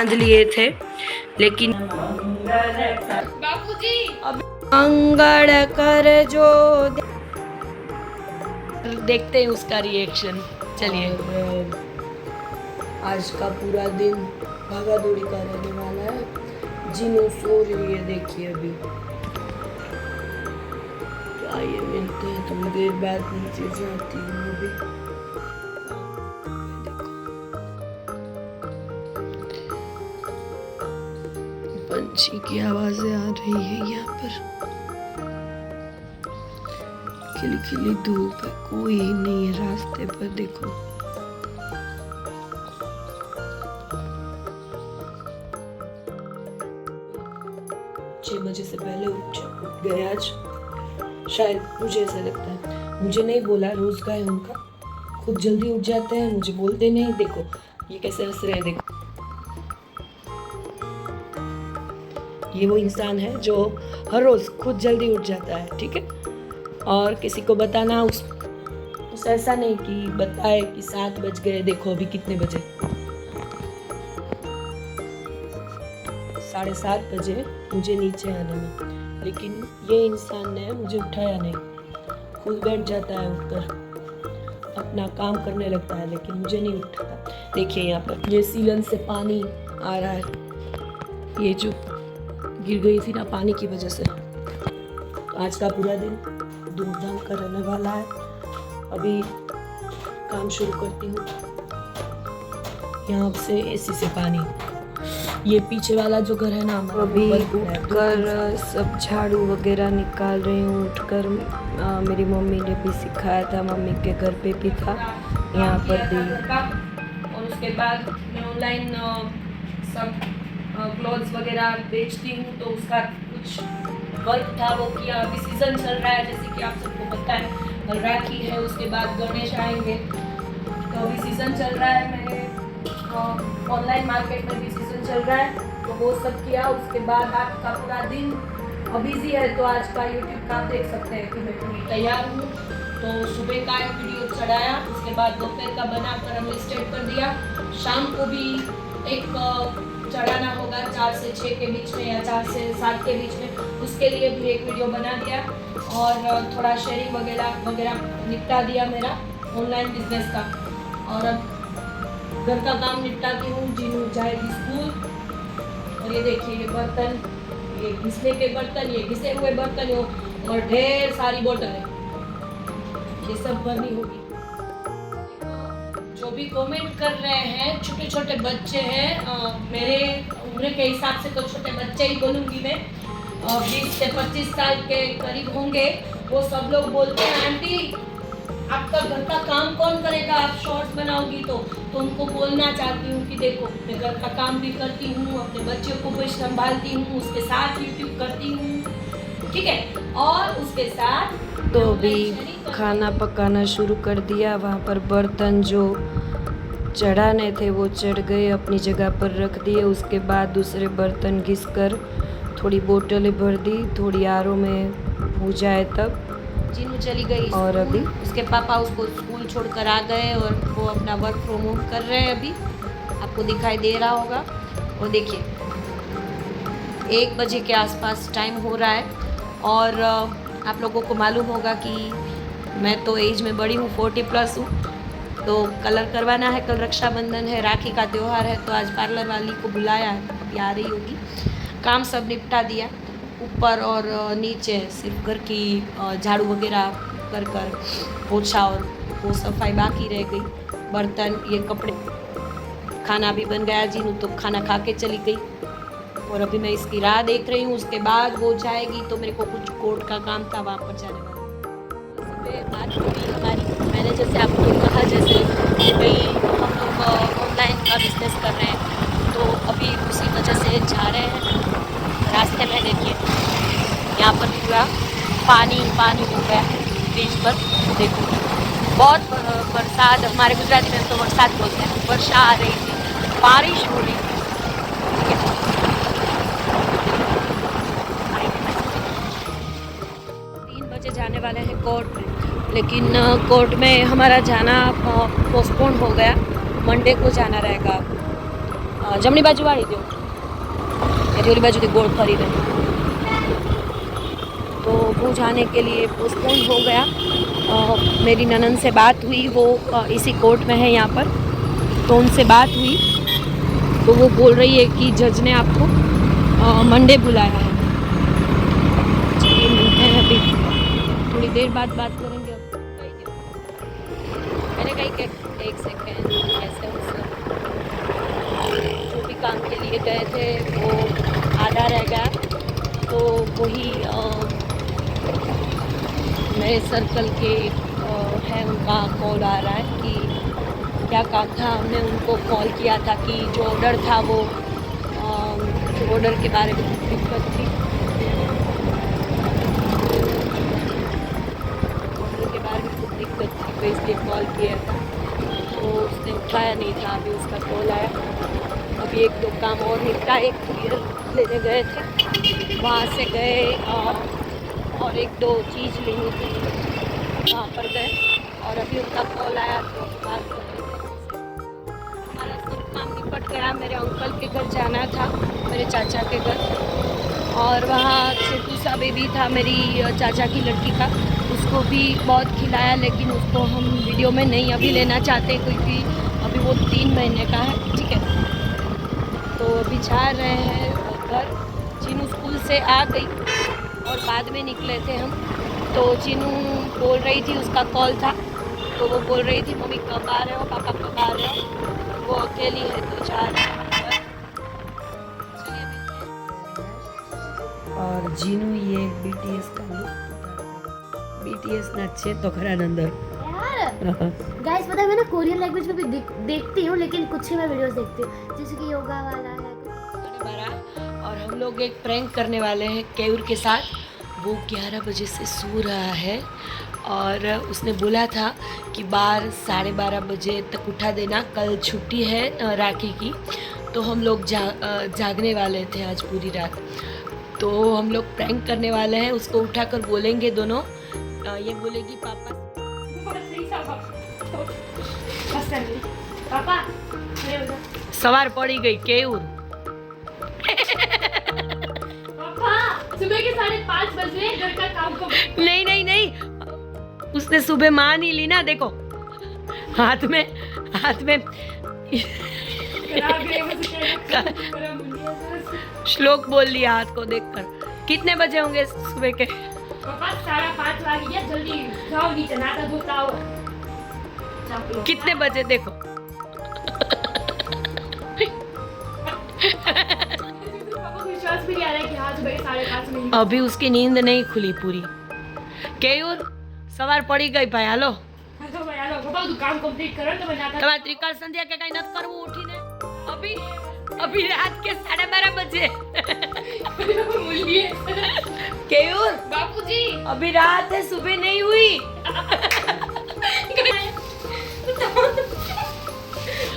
बांध लिए थे, लेकिन बापूजी मंगल कर जो देखते हैं उसका रिएक्शन। चलिए, आज का पूरा दिन भागा दौड़ी का रहने वाला है। जिनू सो रही है, देखिए अभी। तो आइए मिलते हैं थोड़ी देर बाद, नीचे जाती हूँ अभी। पंछी की आवाजें आ रही है यहाँ पर। खिली खिली धूप है, कोई नहीं है रास्ते पर। देखो, 6 बजे से पहले उठ गए आज, शायद, मुझे ऐसा लगता है। मुझे नहीं बोला, रोज का है उनका, खुद जल्दी उठ जाते हैं, मुझे बोलते नहीं। देखो ये कैसे हंस रहे हैं, देखो। ये वो इंसान है जो हर रोज खुद जल्दी उठ जाता है, ठीक है। और किसी को बताना उस ऐसा नहीं कि बताए कि 7 बज गए, देखो अभी कितने बजे, 7:30 बजे मुझे नीचे आने में। लेकिन ये इंसान ने मुझे उठाया नहीं, खुद बैठ जाता है, उठकर अपना काम करने लगता है, लेकिन मुझे नहीं उठाता। देखिए यहाँ पर ये सीलन से पानी आ रहा है, ये जो गिर गई थी ना पानी की वजह से। तो आज का पूरा दिन धूमधाम का रहने वाला है। अभी काम शुरू करती हूँ। यहाँ से एसी से पानी, ये पीछे वाला जो घर है ना, अभी उठकर सब झाड़ू वगैरह निकाल रही हूँ। उठकर मेरी मम्मी ने भी सिखाया था, मम्मी के घर पे भी था, यहाँ पर भी। और उसके बाद मैं ऑनलाइन सब क्लॉथ्स वगैरह बेचती हूँ, तो उसका कुछ वर्क था वो किया। अभी सीज़न चल रहा है, जैसे कि आप सबको पता है, राखी है, उसके बाद गणेश आएंगे, तो अभी सीज़न चल रहा है। मैंने ऑनलाइन मार्केट में भी सीज़न चल रहा है, तो वो सब किया। उसके बाद आज का पूरा दिन बिजी है, तो आज का यूट्यूब का आप देख सकते हैं कि मैं पूरी तैयार हूँ। तो सुबह का एक वीडियो चढ़ाया, उसके बाद दोपहर का बनाकर हमने स्टार्ट कर दिया। शाम को भी एक चढ़ाना होगा 4 से 6 के बीच में, या 4 से 7 के बीच में, उसके लिए भी एक वीडियो बना दिया। और थोड़ा शेयरिंग वगैरह निपटा दिया मेरा ऑनलाइन बिजनेस का। और अब घर का काम निपटाती हूँ, जिनू जाएगी स्कूल। और ये देखिए, ये बर्तन, ये घिसने के बर्तन, ये घिसे हुए बर्तन, और ढेर सारी बोतलें, ये सब भरनी होगी। जो भी कमेंट कर रहे हैं, छोटे छोटे बच्चे हैं, मेरे उम्र के हिसाब से तो छोटे बच्चे ही बोलूँगी मैं, 20 से 25 साल के करीब होंगे। वो सब लोग बोलते हैं, आंटी आपका घर का काम कौन करेगा, आप शॉर्ट्स बनाओगी तो उनको बोलना चाहती हूँ कि देखो, मैं घर का काम भी करती हूँ, अपने बच्चों को भी संभालती हूँ, उसके साथ यूट्यूब करती हूँ, ठीक है। और उसके साथ तो भी खाना पकाना शुरू कर दिया। वहाँ पर बर्तन जो चढ़ाने थे वो चढ़ गए, अपनी जगह पर रख दिए। उसके बाद दूसरे बर्तन घिसकर थोड़ी बोतलें भर दी, थोड़ी आरो में हो जाए तब। जिनू चली गई और अभी उसके पापा उसको स्कूल छोड़कर आ गए, और वो अपना वर्क फ्रॉम होम कर रहे हैं। अभी आपको दिखाई दे रहा होगा। और देखिए 1 बजे के आसपास टाइम हो रहा है। और आप लोगों को मालूम होगा कि मैं तो एज में बड़ी हूँ, 40+ हूँ, तो कलर करवाना है। कल रक्षाबंधन है, राखी का त्यौहार है, तो आज पार्लर वाली को बुलाया है, अभी आ रही होगी। काम सब निपटा दिया, ऊपर और नीचे सिर्फ घर की झाड़ू वगैरह कर पोछा और वो सफाई बाकी रह गई। बर्तन, ये कपड़े, खाना भी बन गया। जीनू तो खाना खा के चली गई, और अभी मैं इसकी राह देख रही हूँ। उसके बाद वो जाएगी, तो मेरे को कुछ कोर्ट का काम था, वहाँ पर जाने वाला। बात हुई हमारी, मैंने जैसे आपको कहा, जैसे कि भाई हम लोग ऑनलाइन का बिजनेस कर रहे हैं, तो अभी उसी वजह से जा रहे हैं। रास्ते में देखिए यहाँ पर पूरा पानी हो गया बीच पर। देखो बहुत बरसात, हमारे गुजराती में तो बरसात बोलते हैं, वर्षा आ रही थी, बारिश हो रही थी, ठीक है। 3 बजे जाने वाले हैं कोर्ट में, लेकिन कोर्ट में हमारा जाना पोस्टपोन हो गया, मंडे को जाना रहेगा। જમણી બાજુ વાળી દો, એથી ઓલી બાજુથી गोल फरी रहे। तो वो जाने के लिए पोस्टपोन हो गया। मेरी ननन से बात हुई, वो इसी कोर्ट में है यहाँ पर, तो उनसे बात हुई तो वो बोल रही है कि जज ने आपको मंडे बुलाया है। चलिए मिलते हैं, अभी थोड़ी देर बाद बात करेंगे। मैंने कही कि एक सेकेंड, कैसे जो भी काम के लिए गए थे वो आधा रह गया, तो वही मेरे सर्कल के है, उनका कॉल आ रहा है कि क्या काम था। हमने उनको कॉल किया था कि जो ऑर्डर था वो ऑर्डर के बारे में दिक्कत थी, ऑर्डर के बारे में कुछ दिक्कत थी, तो इसलिए कॉल किया था, तो उसने उठाया नहीं था। अभी उसका कॉल आया, अभी एक दो काम और निपटा, एक क्लियर लेने गए थे, वहाँ से गए और एक दो चीज़ लेनी थी, वहाँ पर गए और अभी उनका कॉल आया तो बात कर रहे थे। हमारा सब काम निपट गया। मेरे अंकल के घर जाना था, मेरे चाचा के घर, और वहाँ छोटू सा बेबी था मेरी चाचा की लड़की का, उसको भी बहुत खिलाया, लेकिन उसको हम वीडियो में नहीं अभी लेना चाहते क्योंकि अभी वो 3 महीने का है। ठीक है, तो अभी जा रहे हैं घर। चीनू स्कूल से आ गई और बाद में निकले थे हम, तो चीनू बोल रही थी, उसका कॉल था, तो वो बोल रही थी मम्मी कब आ रहे हो, पापा कब आ रहे हो। वो अकेली है तो जा रहे हैं। और जीनू ये BTS का लुक, BTS नचे तो खरा नंदर गाइस पता है मैं ना कोरियन लैंग्वेज में भी देखती हूँ, लेकिन कुछ ही मैं वीडियोस देखती हूँ, जैसे कि योगा वाला है। और हम लोग एक प्रैंक करने वाले हैं केयूर के साथ। वो 11 बजे से सो रहा है और उसने बोला था कि 12-12:30 बजे तक उठा देना, कल छुट्टी है राखी की, तो हम लोग जागने वाले थे आज पूरी रात। तो हम लोग प्रैंक करने वाले हैं, उसको उठाकर बोलेंगे दोनों, ये बोलेगी पापा पापा सवार पड़ी गई केयूर। पापा सुबह के 5:30 बजे घर का काम को नहीं, उसने सुबह मान ही ली ना। देखो हाथ में श्लोक बोल लिया हाथ को देखकर। कितने बजे होंगे सुबह के? पापा 5:30 बज गया, जल्दी जाओ नीचे, नाता धोता हो। कितने बजे देखो? विश्वास भी नहीं आ रहा है कि हाँ सुबह 5:30 में। अभी उसकी नींद नहीं खुली पूरी। केयूर सवार पड़ी गई भाई। हालो पापा तू काम कंप्लीट करो तो मैं नाता તમારે ત્રિકાળ સંધ્યા કે કઈ નત કરવું ઉઠીને? अभी रात के 12:30 बजे। केयूर बापूजी अभी रात है, सुबह नहीं हुई।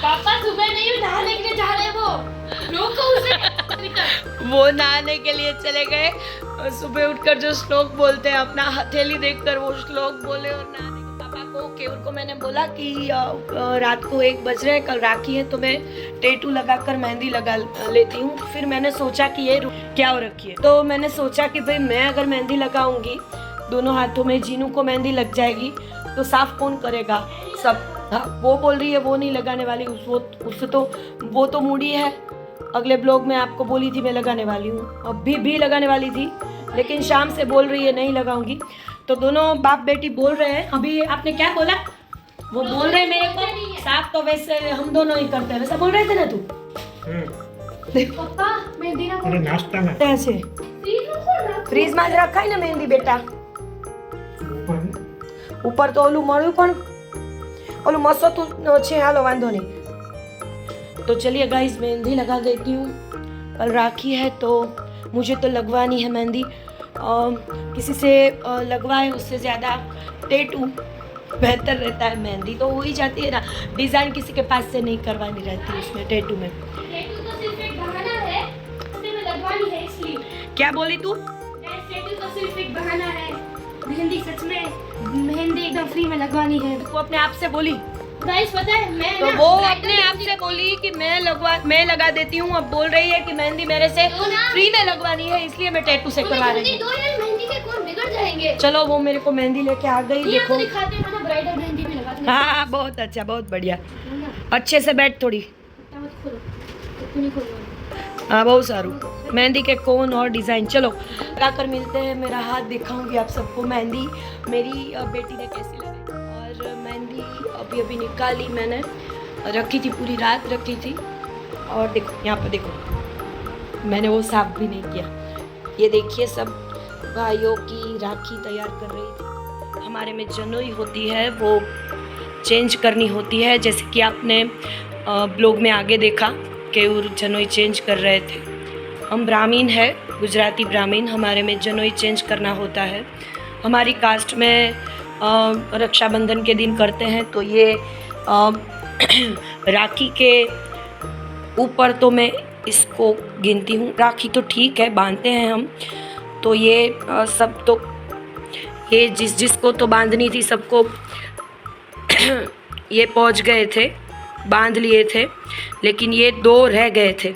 पापा सुबह नहीं नहाने के लिए जा रहे वो, रोको उसे। वो नहाने के लिए चले गए और सुबह उठकर जो श्लोक बोलते हैं, अपना हथेली देखकर वो श्लोक बोले और नहाने के। पापा को केयूर को मैंने बोला कि रात को 1 बज रहे, कल राखी है तो मैं टैटू लगाकर मेहंदी लगा लेती हूँ। फिर मैंने सोचा कि ये क्या हो रखी है, तो मैंने सोचा कि भाई मैं अगर मेहंदी लगाऊंगी दोनों हाथों में, जीनू को मेहंदी लग जाएगी तो साफ कौन करेगा सब। हाँ, वो बोल रही है वो नहीं लगाने वाली, उससे तो वो तो मूडी है। अगले ब्लॉग में आपको बोली थी मैं लगाने वाली हूँ, अभी भी लगाने वाली थी, लेकिन शाम से बोल रही है नहीं लगाऊंगी। तो दोनों बाप बेटी बोल रहे हैं। अभी आपने क्या बोला? वो बोल रहे हैं मेरे को साफ, तो वैसे हम दोनों ही करते हैं, वैसा बोल रहे थे ना तू। पापा मेहंदी ना अरे नाश्ता में ऐसे फ्रीज में ज रखाय ने मेहंदी बेटा। ऊपर तो ओलू मळ्યું पण ओलू मसोतू छे। हालो वांधो नहीं। तो चलिए गाइस मेहंदी लगा देती हूँ। कल राखी है तो मुझे तो लगवानी है मेहंदी। किसी से लगवाए उससे ज़्यादा टैटू बेहतर रहता है। मेहंदी तो हो ही जाती है ना, डिज़ाइन किसी के पास से नहीं करवानी रहती उसमें टैटू में। टैटू तो सिर्फ एक बहाना है, उससे मैं लगवानी है इसलिए। क्या बोली तू? टैटू तो सिर्फ एक बहाना है, मेहंदी सच में मेहंदी एकदम फ्री में लगवानी है। तू अपने आप से बोली। गाइस पता है मैं तो ना वो bridal अपने आप मेहंदी- से बोली कि मैं लगा देती हूँ। अब बोल रही है कि मेहंदी मेरे से तो ना- फ्री में लगवानी है, इसलिए मैं टैटू से करवा रही हूँ। दो यार, मेहंदी के कोन बिगड़ जाएंगे। चलो वो मेरे को मेहंदी लेके आ गई। ये आपको देखो दिखाते हैं, मैं ना ब्राइडल मेहंदी भी लगा दूंगी। हाँ बहुत अच्छा, बहुत बढ़िया। ना अच्छे से बैठ थोड़ी। मत खोलो, तू नहीं खोलो। हाँ बहुत सारू मेहंदी के कोन और डिज़ाइन। चलो लगाकर मिलते हैं। मेरा हाथ दिखाऊंगी आप सबको। मेहंदी मेरी बेटी ने कैसी लगी, और मेहंदी अभी अभी निकाली मैंने, रखी थी पूरी रात रखी थी। और देखो यहाँ पर देखो, मैंने वो साफ भी नहीं किया। ये देखिए सब भाइयों की राखी तैयार कर रही थी। हमारे में जनोई होती है, वो चेंज करनी होती है। जैसे कि आपने ब्लॉग में आगे देखा कि वो जनोई चेंज कर रहे थे। हम ब्राह्मीण है, गुजराती ब्राह्मीण, हमारे में जनोई चेंज करना होता है। हमारी कास्ट में रक्षाबंधन के दिन करते हैं। तो ये राखी के ऊपर तो मैं इसको गिनती हूँ। राखी तो ठीक है बांधते हैं हम, तो ये सब तो ये जिसको तो बांधनी थी सबको ये पहुँच गए थे, बांध लिए थे। लेकिन ये 2 रह गए थे,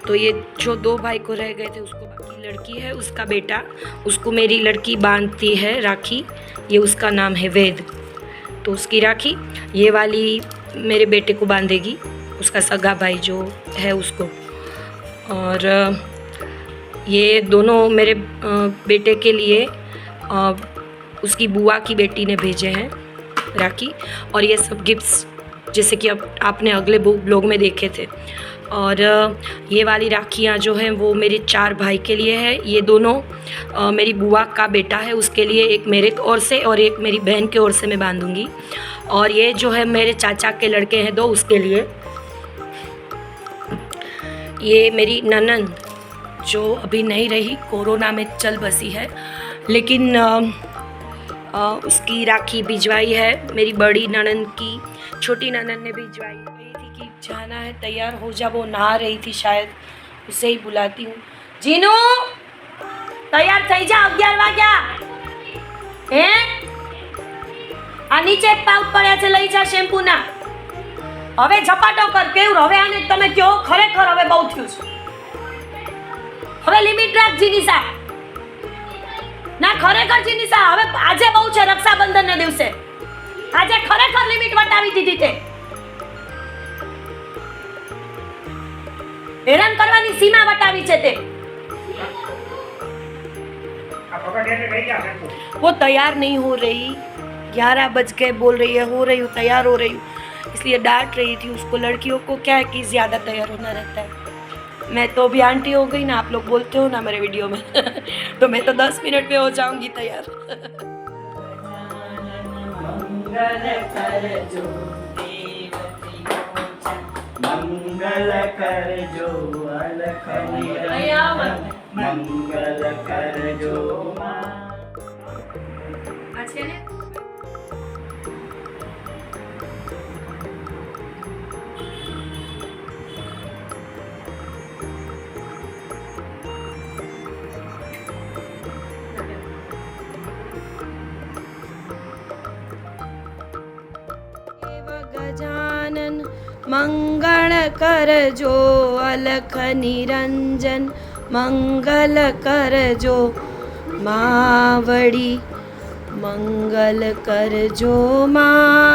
तो ये जो 2 भाई को रह गए थे उसको, बाकी लड़की है उसका बेटा, उसको मेरी लड़की बांधती है राखी। ये उसका नाम है वेद। तो उसकी राखी ये वाली मेरे बेटे को बांधेगी, उसका सगा भाई जो है उसको। और ये दोनों मेरे बेटे के लिए उसकी बुआ की बेटी ने भेजे हैं राखी। और ये सब गिफ्ट्स जैसे कि अब आपने अगले ब्लॉग में देखे थे। और ये वाली राखियाँ जो हैं वो मेरे 4 भाई के लिए है। ये दोनों मेरी बुआ का बेटा है उसके लिए, एक मेरे ओर से और एक मेरी बहन के ओर से मैं बांधूंगी। और ये जो है मेरे चाचा के लड़के हैं 2, उसके लिए। ये मेरी ननद जो अभी नहीं रही, कोरोना में चल बसी है, लेकिन उसकी राखी भिजवाई है। मेरी बड़ी ननद की छोटी ननद ने भिजवाई थी कि जाना है, तैयार हो जा। वो नहा रही थी शायद, उसे ही बुलाती हूँ। जीनू तैयार થઈ જા, 11 વાગ્યા હે। આ નીચે પાઉચ પડ્યા છે, લઈ જા શેમ્પૂના। હવે ઝપાટો કર કેવું। હવે આને તમે કયો, ખરેખર હવે બહુ થયું છે। હવે લિમિટ રાખ જીનિસા। ના ખરેખર જીનિસા, હવે આજે બહુ છે રક્ષાબંધનના દિવસે। આજે ખરેખર લિમિટ વટાવી દીધી તે। હેરાન કરવાની સીમા વટાવી છે તે। वो तैयार नहीं हो रही, 11 बज गए, बोल रही है हो रही हूँ, तैयार हो रही हूँ, इसलिए डांट रही थी उसको। लड़कियों को क्या है कि ज़्यादा तैयार होना रहता है। मैं तो अभी आंटी हो गई ना, आप लोग बोलते हो ना मेरे वीडियो में तो मैं तो 10 मिनट में हो जाऊंगी तैयार। मंगल कर जो अलख निरंजन, मंगल कर जो गजानन मंगल कर जो अलख निरंजन, मंगल कर जो मावड़ी, मंगल कर जो माँ।